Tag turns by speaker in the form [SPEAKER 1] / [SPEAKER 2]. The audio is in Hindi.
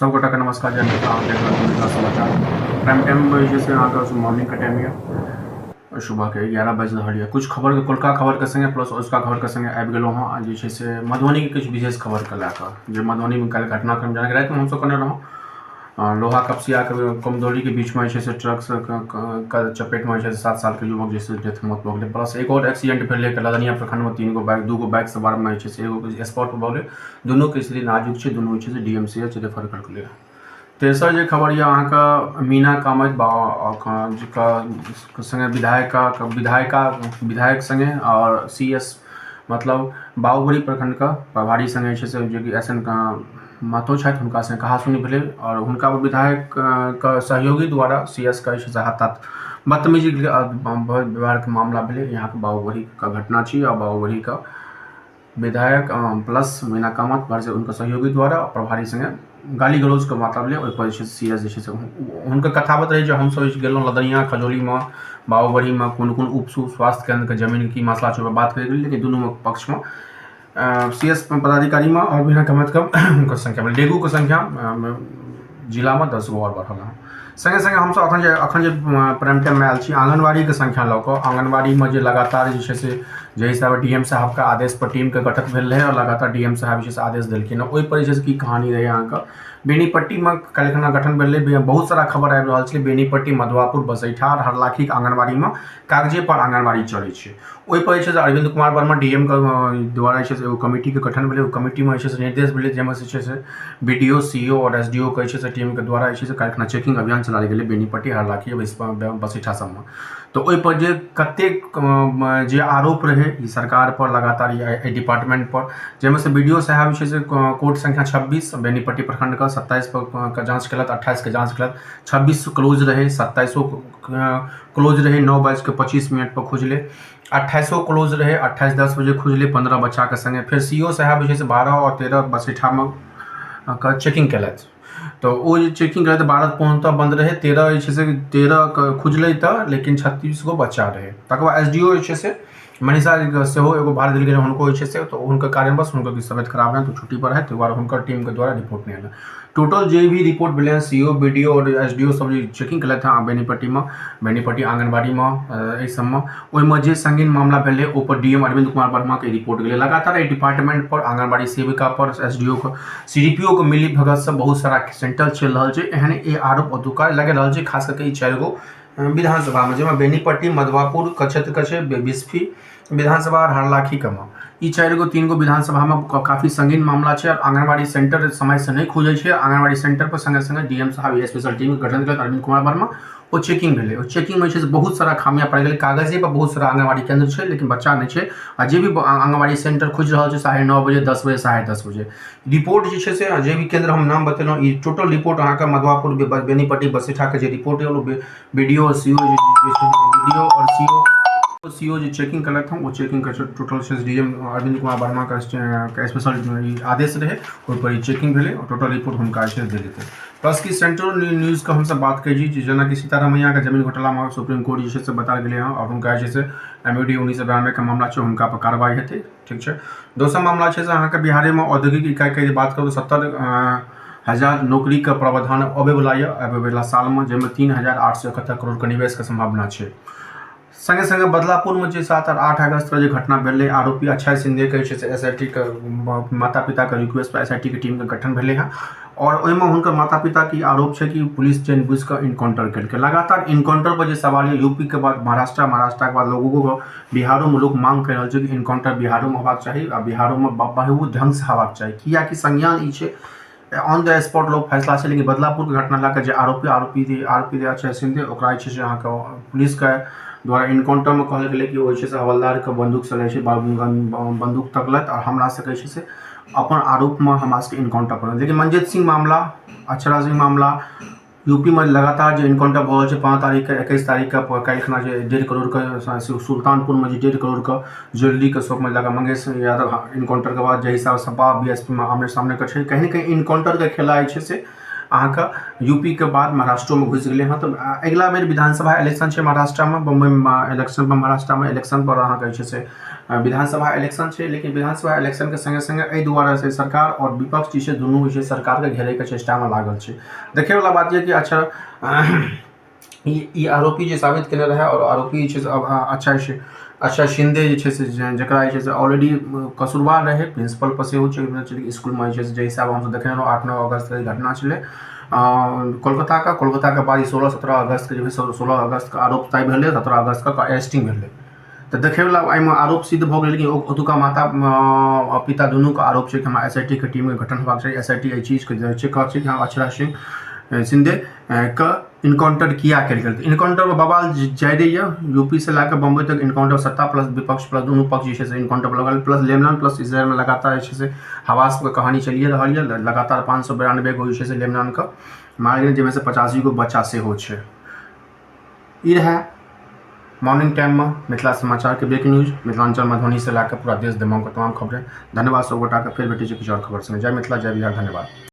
[SPEAKER 1] सबगोटा के नमस्कार। जय मित्र, आप देख रहल छी मिथिला समाचार प्राइम टाइम में जे छै अहाँके मॉर्निंग के टाइम यऽ सुबह के 11 बज रहल यऽ। कुछ खबर के कोलका खबर के संगे प्लस उसका खबर के संगे आबि गेलहुँ हँ जे छै से मधुबनी के किछु विशेष खबर के लए कऽ जे मधुबनी में काल्हि घटनाक्रम जेना राति में हमसब कने रहौं लोहा कपसिया के कमजोरी के बीच में ट्रक के चपेट में 7 साल के युवक जैसे डेथ मौत भऽ गेलै। प्लस एक और एक्सीडेंट भेलै लदनिया प्रखंड में 3 गो बाइक 2 गो बाइक सवार में एगो स्पॉट पर भऽ गेलै। दुनू के स्थिति नाजुक छै, दुनू डीएमसीएच रेफर कर गेलै। तेसर जे खबर यऽ अहाँके मीना कामत संगे विधायक संगे और सीएस मतलब बाबूबड़ी प्रखंड का प्रभारी संगे जो कि एस एन महतो छथि हुनका संगे कहासुनी भेलै और हुनका विधायक का सहयोगी द्वारा सीएस का हाथ बदतमीजी व्यवहार के मामला भेलै। यहाँ के बाबूबड़ी का घटना छी और बाबूबड़ी का विधायक प्लस मीना कामत पर उनका सहयोगी द्वारा प्रभारी संगे गाली गलौज के मात्रा भेलै। ओहि पर सीएस हुनकर कथावत रहे जो हमसब गेलहुँ लदनिया खजौली में बाबूबड़ी में कोन उप स्वास्थ्य केंद्र के जमीन की मसला छै बात करें, लेकिन दुनू पक्ष में सीएस पदाधिकारी में और मीना कामत के संख्या में डेंगू के संख्या जिला में 10 गो और बढ़ल है। संगे संगे हम अखन जे प्राइम टाइम में आयल छी आंगनबाड़ी के संख्या लऽ कऽ आंगनबाड़ी में लगातार जे हिसाब डीएम साहब के आदेश पर टीम के गठन भेल रहे और लगातार डीएम साहब आदेश दिलखिन। ओहि पर की कहानी रहे अहाँके बेनीपट्टी में काल्हि गठन भेलै। बहुत सारा खबर आबि रहल छै बेनीपट्टी मधुआपुर बसैठा और हरलाखी आंगनबाड़ी में कागजे पर आंगनबाड़ी चलै छै। ओहि पर अरविंद कुमार वर्मा डीएम के द्वारा एगो कमिटी के गठन भेलै। कमिटी में निर्देश भेलै जाहिमे बीडीओ सीईओ और एसडीओ के टीम के द्वारा काल्हि चेकिंग अभियान चलायल गेलै बेनीपट्टी हरलाखी बसैठा सब में। तो ओहि पर जे कतेक जे आरोप रहे ई सरकार पर लगातार डिपार्टमेंट पर जैमे से बीडीओ साहब कोर्ट संख्या 26 बेनीपट्टी प्रखंड का 27 का जांच कलत, 28 के जांच कलत, 26 क्लोज रहे, 27 क्लोज रहे 9:25 पर खुजले, 28 क्लोज रहे 28:10 बजे खुजले 15 बच्चा के संगे। फिर सीईओ साहब 12 और 13 बसैठा में चेकिंग कलत। तो वो चेकिंग करे 12 पहुँचता बंद रहे, 13 खुजल तो लेकिन 36 गो बच्चा रहे। तक एसडीओ मनीषा सेहो एगो भार दिल गए उनको तो उनका कारणवश उनका तबियत खराब है तो छुट्टी पर है, तो उनका टीम के द्वारा रिपोर्ट नहीं आया। टोटल जो भी रिपोर्ट मिले सीईओ बीडीओ और एसडीओ सब चेकिंग कल बेनीपट्टी आंगनबाड़ी में सब में ओहिमे जे संगीन मामला भेले ऊपर डीएम अरविंद कुमार वर्मा के रिपोर्ट गए। लगातार डिपार्टमेंट पर आंगनबाड़ी सेविका पर एसडीओ को सीडीपीओ को मिली भगत से बहुत सारा सेंटर चल रहा है। एहन आरोप अधुका लगे रहा है खास करके 4 गो विधानसभा में जैसे बेनीपट्टी मधुआपुर के क्षेत्र के बिस्फी विधानसभा और हरलाखी के में 4 गो 3 गो विधानसभा में काफी संगीन मामला है। और आंगनबाड़ी सेंटर समय से नहीं खुजे है। आंगनबाड़ी सेंटर पर संगे संगे डीएम साहब स्पेशल टीम के गठन कल अरविंद कुमार वर्मा वो चेकिंग भेले। चेकिंग में बहुत सारा खामियां पाई गई। कागजे पर बहुत सारा आंगनबाड़ी केंद्र है लेकिन बच्चा नहीं है। आ जे भी आंगनबाड़ी सेंटर खुज रहा है 9:30 बजे 10 बजे 10:30 बजे रिपोर्ट जे भी केंद्र हम नाम बतेलूँ ई टोटल रिपोर्ट अहाँ मधुआपुर बेनीपट्टी बसैठा के रिपोर्ट है बीडीओ और सीईओ जो चेकिंग कलत हम वो चेकिंग का टोटल डीएम अरविंद कुमार वर्मा का स्पेशल आदेश रहे ओहि पर चेकिंग भेले और टोटल रिपोर्ट उनका दे देते। प्लस की सेंट्रल न्यूज का हम सब बात करी जना कि सीतारामैया के जमीन घोटाला में सुप्रीम कोर्ट बता गए हैं और उनका एमयूडी 1992 का मामला है उनका पर कार्रवाई हेतु। ठीक है। दोसर मामला है अहाँ बिहार में औद्योगिक इकाई की बात करूँ 70,000 नौकरी का प्रावधान अबे वाला साल में जैमें 3,871 करोड़ के निवेश के संभावना है। संगे संगे बदलापुर में 7 और 8 अगस्त जो घटना भेले आरोपी अक्षय सिंधे के एसआईटी के माता पिता के रिक्वेस्ट पर एसआईटी के टीम के गठन भेले हैं और ओहिमे हुनकर माता पिता की आरोप है कि पुलिस जानबूझ कर इनकाउंटर करके लगातार इनकाउंटर पर जो सवाल है यूपी के बाद महाराष्ट्र के बाद लोगों को बिहारों में लोग मांग कर रहे हैं कि इनकाउंटर बिहारों में होबाक चाहिए और बिहारों में बहुत ढंग से होबाक चाहिए कियाकि संज्ञान ऑन द स्पॉट लोग फैसला है। लेकिन बदलापुर के घटना लाकर जो आरोपी अक्षय सिंधे ओकरा पुलिस के द्वारा इनकाउंटर में कहल गया कि वो हवलदार के बंदूक से बंदूक तकलत और हमरा से अपन आरोप में हमरा इनकाउंटर कर। लेकिन मंजीत सिंह मामला अक्षरा सिंह मामला यूपी में लगातार जो इनकाउंटर भऽ 5 तारीख के 21 तारीख के काल्हिखना 1.5 करोड़ के सुल्तानपुर में 1.5 करोड़ का ज्वेलरी के शॉप में लगा मंगेश यादव इनकाउंटर के बाद जो हिसाब से बीएसपी में आमने सामने के कहीं ना कहीं इनकाउंटर के खेला से अहाँ यूपी के बाद महाराष्ट्र में घुस गए हैं। तो अगला बेर विधानसभा इलेक्शन है महाराष्ट्र में बम्बई में इलेक्शन पर महाराष्ट्र में इलेक्शन पर अहाँ विधानसभा इलेक्शन है, लेकिन विधानसभा इलेक्शन के संगे संगे एहि दुआरे से सरकार और विपक्ष जे छै दुनू जे छै सरकार के घेरे के चेष्टा में लागल छै। देखे वाला बात ये कि अच्छा ई आरोपी जे साबित केने रहे और आरोपी जे छै अच्छा शिंदे जे छै से जकरा जे छै से ऑलरेडी कसूरवार रहे, प्रिंसिपल पर सेहो छै स्कूल में जे हिसाब हम देखने रहूँ 8-9 अगस्त के घटना छलै कोलकाता के बाद 16-17 अगस्त के 16 अगस्त के आरोप तय भेलै, 17 अगस्त के अरेस्टिंग भेलै। तो देखे वाला एहिमे आरोप सिद्ध भऽ गेलै, लेकिन ओतुका माता पिता दुनू के आरोप छै कि हमरा SIT के टीम के गठन हेबाक चाही। SIT एहि चीज के चेक कर छै कि अक्षरा सिंह शिंदे के इनकाउंटर किया कल गेल। इनकाउंटर में बवाल जायदे यूपी से लाकर बम्बई तक इनकाउंटर सत्ता प्लस विपक्ष प्लस दुनू पक्ष जे इनकाउंटर पर लगल, प्लस लेबनान प्लस इसराइल में लगातार जे हवास के कहानी चलिए रहा है। लगातार 592 गो जे लेबनान का मार गेल, जिसमें से 85 गो बच्चा सेहो छै। ई रहा मॉर्निंग टाइम में मिथिला समाचार के ब्रेकिंग न्यूज, मिथिलांचल मधुबनी से लाकर पूरा देश दिमाग के तमाम खबरें। धन्यवाद सब गोटा के, फिर भेटे किछु और खबर संगे। जय मिथिला जय बिहार, धन्यवाद।